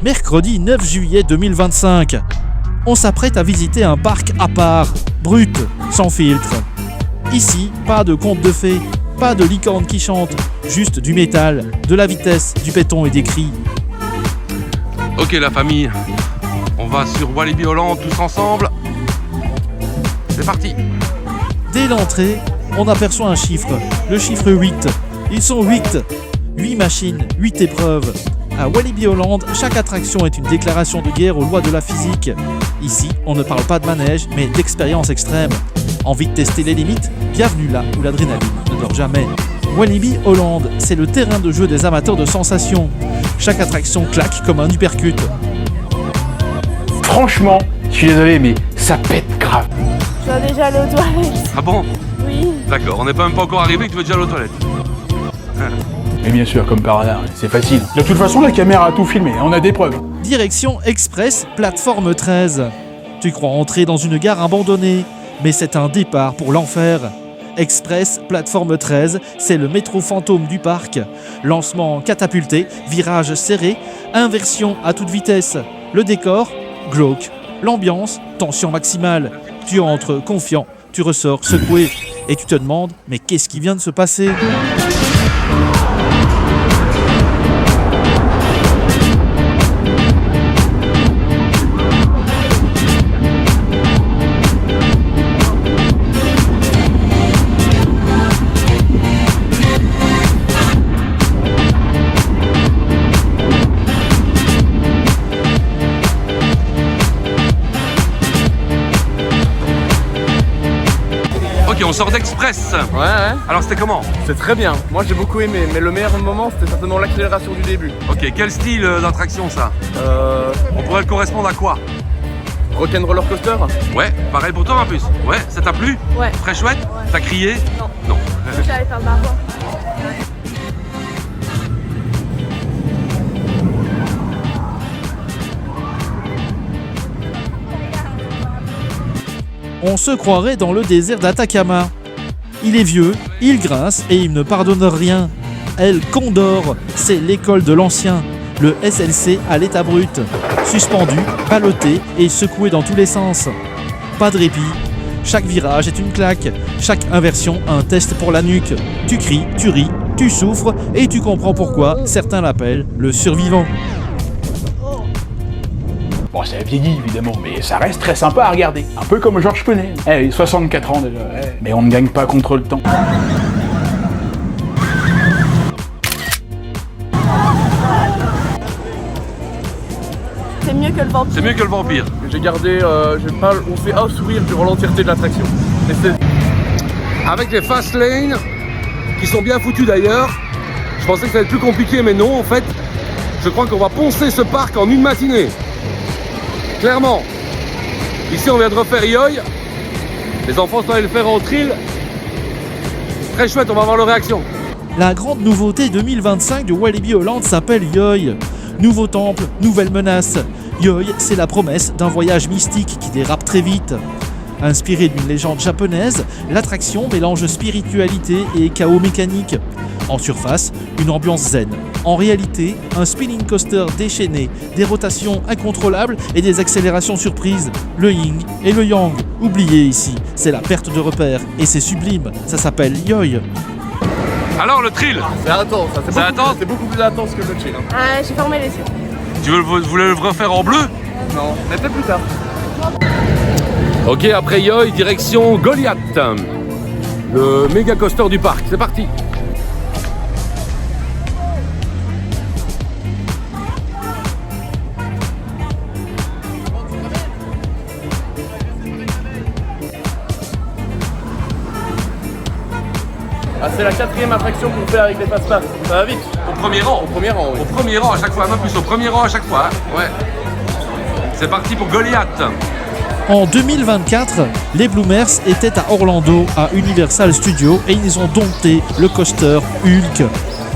Mercredi 9 juillet 2025. On s'apprête à visiter un parc à part, brut, sans filtre. Ici, pas de contes de fées, pas de licorne qui chante, juste du métal, de la vitesse, du béton et des cris. Ok la famille, on va sur Walibi Holland tous ensemble. C'est parti. Dès l'entrée, on aperçoit un chiffre, le chiffre 8. Ils sont 8. 8 machines, 8 épreuves. À Walibi Holland, chaque attraction est une déclaration de guerre aux lois de la physique. Ici, on ne parle pas de manège, mais d'expérience extrême. Envie de tester les limites? Bienvenue là où l'adrénaline ne dort jamais. Walibi Holland, c'est le terrain de jeu des amateurs de sensations. Chaque attraction claque comme un uppercut. Franchement, je suis désolé, mais ça pète grave. Je dois déjà aller aux toilettes. Ah bon? Oui. D'accord, on n'est même pas encore arrivé que tu veux déjà aller aux toilettes. Mais bien sûr, comme par hasard, c'est facile. De toute façon, la caméra a tout filmé, on a des preuves. Direction Express, plateforme 13. Tu crois entrer dans une gare abandonnée, mais c'est un départ pour l'enfer. Express, plateforme 13, c'est le métro fantôme du parc. Lancement catapulté, virage serré, inversion à toute vitesse. Le décor, glauque. L'ambiance, tension maximale. Tu entres confiant, tu ressors secoué. Et tu te demandes, mais qu'est-ce qui vient de se passer ? Ok, on sort d'Express. Ouais. Alors c'était comment? C'est très bien. Moi j'ai beaucoup aimé, mais le meilleur moment c'était certainement l'accélération du début. Ok, quel style d'attraction ça? On pourrait le correspondre à quoi? Rock'n'Roller Coaster. Ouais, pareil pour toi en plus. Ouais, ça t'a plu? Ouais. Très chouette? Ouais. T'as crié? Non. Non. J'allais faire le marois. On se croirait dans le désert d'Atacama. Il est vieux, il grince et il ne pardonne rien. El Condor, c'est l'école de l'ancien. Le SLC à l'état brut. Suspendu, ballotté et secoué dans tous les sens. Pas de répit. Chaque virage est une claque. Chaque inversion un test pour la nuque. Tu cries, tu ris, tu souffres et tu comprends pourquoi certains l'appellent le survivant. Bon, ça a vieilli évidemment, mais ça reste très sympa à regarder. Un peu comme Georges Penet. Eh, 64 ans déjà. Mais on ne gagne pas contre le temps. C'est mieux que le vampire. C'est mieux que le vampire. J'ai gardé, on fait un sourire durant l'entièreté de l'attraction. Avec les fast lanes, qui sont bien foutus d'ailleurs, je pensais que ça allait être plus compliqué, mais non, en fait, je crois qu'on va poncer ce parc en une matinée. Clairement. Ici, on vient de refaire Yoy. Les enfants sont allés le faire en thrill. Très chouette, on va voir leur réaction. La grande nouveauté 2025 de Walibi Holland s'appelle Yoy. Nouveau temple, nouvelle menace. Yoy, c'est la promesse d'un voyage mystique qui dérape très vite. Inspirée d'une légende japonaise, l'attraction mélange spiritualité et chaos mécanique. En surface, une ambiance zen. En réalité, un spinning coaster déchaîné, des rotations incontrôlables et des accélérations surprises. Le yin et le yang. Oubliez ici, c'est la perte de repère et c'est sublime. Ça s'appelle Yoy. Alors, le thrill, C'est intense, ça, C'est intense. c'est beaucoup plus intense que le chill. Hein. Ah, j'ai fermé les yeux. vous voulez le refaire en bleu? Non, mais peut-être plus tard. Ok, après Yoy, direction Goliath, le méga coaster du parc. C'est parti. Ah, c'est la 4e attraction qu'on fait avec les passe-passe. Ça va vite. Au premier rang. Au premier rang, oui. Au premier rang à chaque fois, un peu plus au premier rang à chaque fois. Hein. Ouais. C'est parti pour Goliath. En 2024, les Bloomers étaient à Orlando, à Universal Studios, et ils ont dompté le coaster Hulk.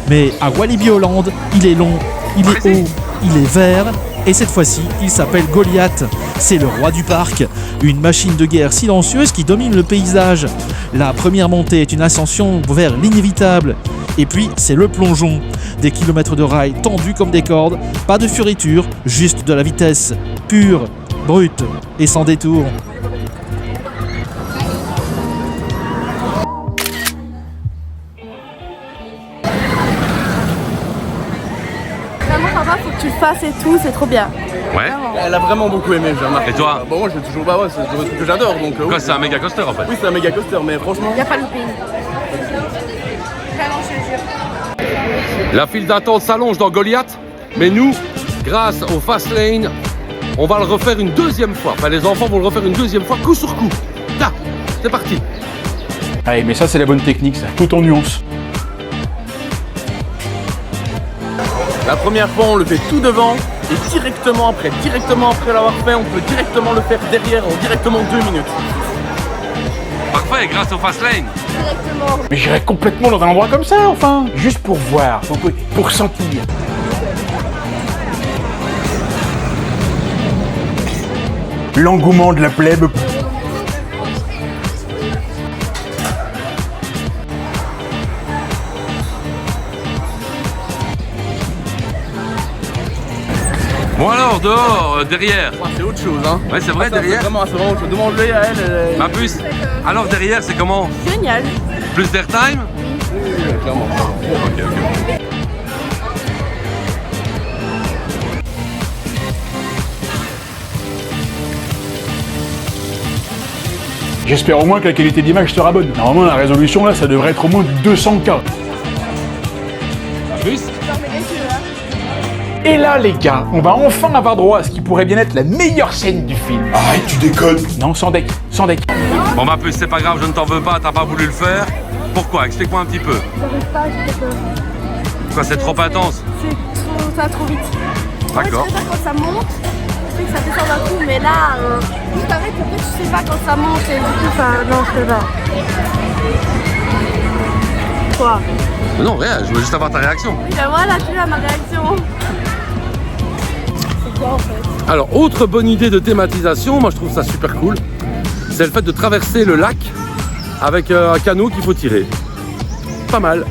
Mais à Walibi Holland, il est long, il est haut, il est vert, et cette fois-ci, il s'appelle Goliath. C'est le roi du parc, une machine de guerre silencieuse qui domine le paysage. La première montée est une ascension vers l'inévitable. Et puis, c'est le plongeon. Des kilomètres de rails tendus comme des cordes, pas de fioritures, juste de la vitesse, pure, brute et sans détour. Vraiment papa, faut que tu le fasses et tout, c'est trop bien. Ouais. Vraiment. Elle a vraiment beaucoup aimé, j'ai remarqué. Et toi? Bon, moi, je toujours. Bah ouais, c'est un truc que j'adore. Donc, Quoi, oui, c'est un méga coaster en fait. oui, c'est un méga coaster, mais franchement. Y a pas de looping. Vraiment, je te jure. La file d'attente s'allonge dans Goliath, mais nous, grâce au Fast Lane, on va le refaire une deuxième fois. Enfin, les enfants vont le refaire une deuxième fois, coup sur coup. Là, c'est parti. Allez, mais ça c'est la bonne technique, ça. Tout en nuance. La première fois, on le fait tout devant. Et directement après l'avoir fait, on peut directement le faire derrière en directement 2 minutes. Parfait, grâce au Fast Lane. Directement. Mais j'irais complètement dans un endroit comme ça, enfin. Juste pour voir, pour sentir. L'engouement de la plèbe. Bon alors, dehors, derrière. Ah, c'est autre chose, hein. Ouais, c'est vrai, Ah, ça, derrière. C'est vraiment autre chose. Demande-le à elle. Ma puce. Alors, derrière, c'est comment? Génial. Plus d'airtime? Clairement. Ok. J'espère au moins que la qualité d'image sera bonne. Normalement, la résolution là, ça devrait être au moins 200K. Ma puce? Et là, les gars, on va enfin avoir droit à ce qui pourrait bien être la meilleure scène du film. Arrête, tu déconnes. Non, sans deck, sans deck. Bon, ma puce, c'est pas grave, je ne t'en veux pas, t'as pas voulu le faire. Pourquoi? Explique-moi un petit peu. J'arrive pas, j'ai peur. Quoi, c'est trop intense? C'est trop, ça va trop vite. D'accord. Ouais, quand ça monte, je sais que ça descend d'un coup, mais là, juste arrête, peut-être tu sais pas quand ça monte et du coup, ça. Non, je sais pas. Quoi? Mais non, rien, je veux juste avoir ta réaction. Oui, ben voilà, tu as ma réaction. C'est quoi en fait? Alors, autre bonne idée de thématisation, moi je trouve ça super cool, c'est le fait de traverser le lac avec un canot qu'il faut tirer. Pas mal.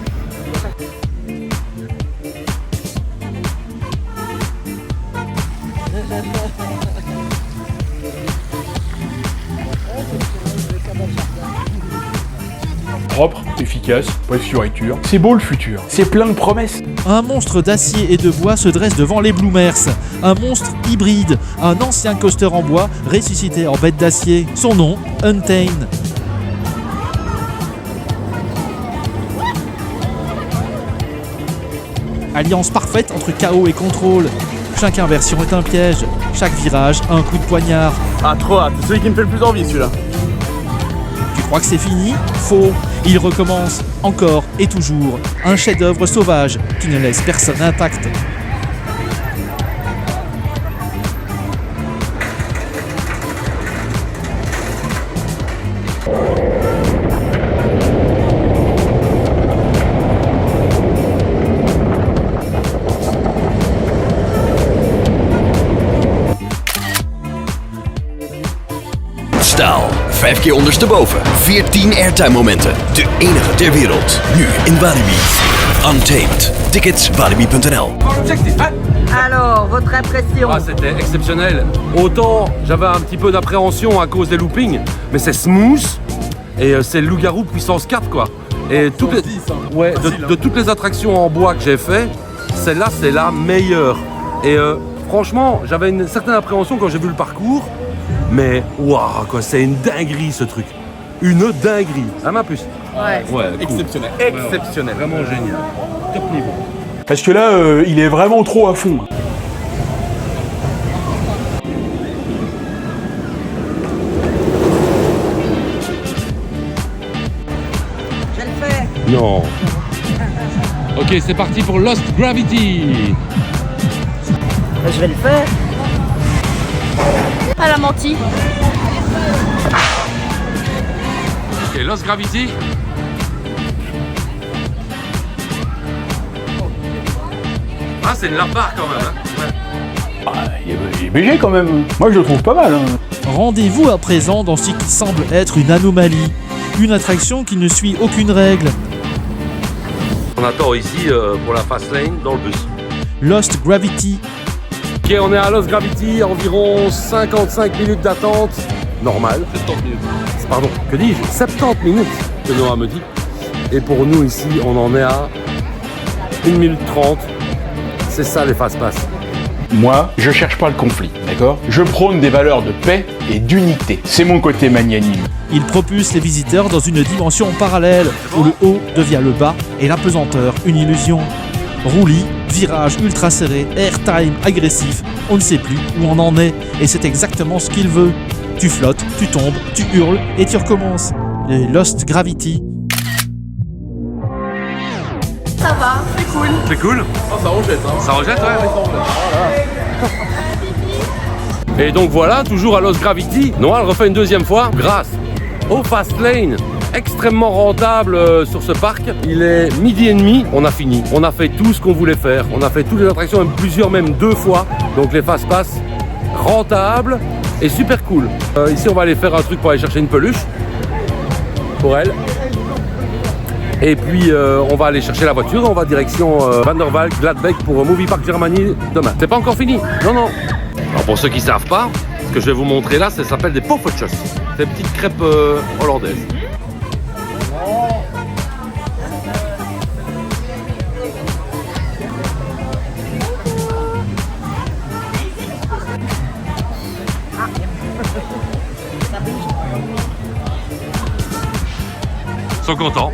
Propre, efficace, pas de fioritures. C'est beau le futur, c'est plein de promesses. Un monstre d'acier et de bois se dresse devant les Bloomers. Un monstre hybride, un ancien coaster en bois ressuscité en bête d'acier. Son nom, Untamed. Alliance parfaite entre chaos et contrôle. Chaque inversion est un piège, chaque virage un coup de poignard. Ah, trop hâte. C'est celui qui me fait le plus envie, celui-là. Tu crois que c'est fini? Faux. Il recommence encore et toujours. Un chef-d'œuvre sauvage qui ne laisse personne intact. Staal, 5 keer ondersteboven. 14 airtime momenten. De enige ter wereld. Nu in Walibi. Untamed. Tickets walibi.nl. Objectif, hein? Alors, votre impression? Ah, c'était exceptionnel. Autant j'avais un petit peu d'appréhension à cause des loopings, mais c'est smooth et c'est le loup-garou puissance 4 quoi. Et toutes les, ouais, de toutes les attractions en bois que j'ai fait, celle-là c'est la meilleure. Et franchement, j'avais une certaine appréhension quand j'ai vu le parcours, mais waouh quoi, c'est une dinguerie ce truc. Une dinguerie. Ah ma puce. Ouais. Ouais, cool. Exceptionnel. Exceptionnel. Vraiment génial. Top niveau. Parce que là, il est vraiment trop à fond. Je le fais. Non. Ok, c'est parti pour Lost Gravity. Je vais le faire. Elle a menti. Ok, Lost Gravity. Ah, c'est une lapare quand même. Hein. Ouais. Ah, il est BG quand même. Moi, je le trouve pas mal. Hein. Rendez-vous à présent dans ce qui semble être une anomalie. Une attraction qui ne suit aucune règle. On attend ici pour la fast lane dans le bus. Lost Gravity. Ok, on est à Lost Gravity, environ 55 minutes d'attente. Normal. 70 minutes. Pardon, que dis-je? 70 minutes, que Noah me dit. Et pour nous ici, on en est à 1 minute 30. C'est ça les fast-pass. Moi, je cherche pas le conflit, d'accord? Je prône des valeurs de paix et d'unité. C'est mon côté magnanime. Il propulse les visiteurs dans une dimension parallèle où le haut devient le bas et la pesanteur une illusion. Roulis, virage ultra serré, airtime agressif, on ne sait plus où on en est et c'est exactement ce qu'il veut. Tu flottes, tu tombes, tu hurles et tu recommences. Les Lost Gravity. Ça va, c'est cool. C'est cool. Oh, ça rejette, hein. Ça rejette, ouais. Ça rejette. Et donc voilà, toujours à Lost Gravity. Noah le refait une deuxième fois grâce au fast lane. Extrêmement rentable sur ce parc. Il est 12h30, on a fini. On a fait tout ce qu'on voulait faire. On a fait toutes les attractions, même 2 fois. Donc les fast pass rentables et super cool. Ici on va aller faire un truc pour aller chercher une peluche pour elle. Et puis on va aller chercher la voiture. On va direction Van der Valk, Gladbeck pour Movie Park Germany demain. C'est pas encore fini. Non, non. Alors pour ceux qui savent pas, ce que je vais vous montrer là, ça s'appelle des poffertjes. Des petites crêpes hollandaises. Ils sont contents.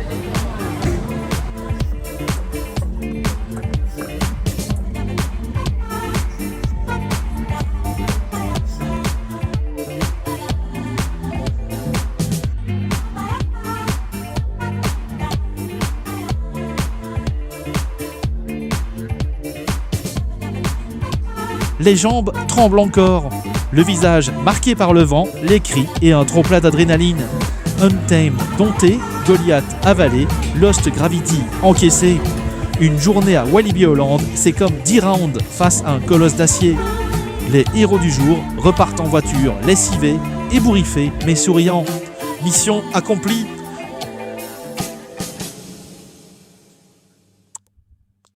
Les jambes tremblent encore. Le visage marqué par le vent, les cris et un trop-plein d'adrénaline. Untamed, dompté, Goliath avalé, Lost Gravity encaissé. Une journée à Walibi Holland, c'est comme 10 rounds face à un colosse d'acier. Les héros du jour repartent en voiture, lessivés, ébouriffés mais souriants. Mission accomplie.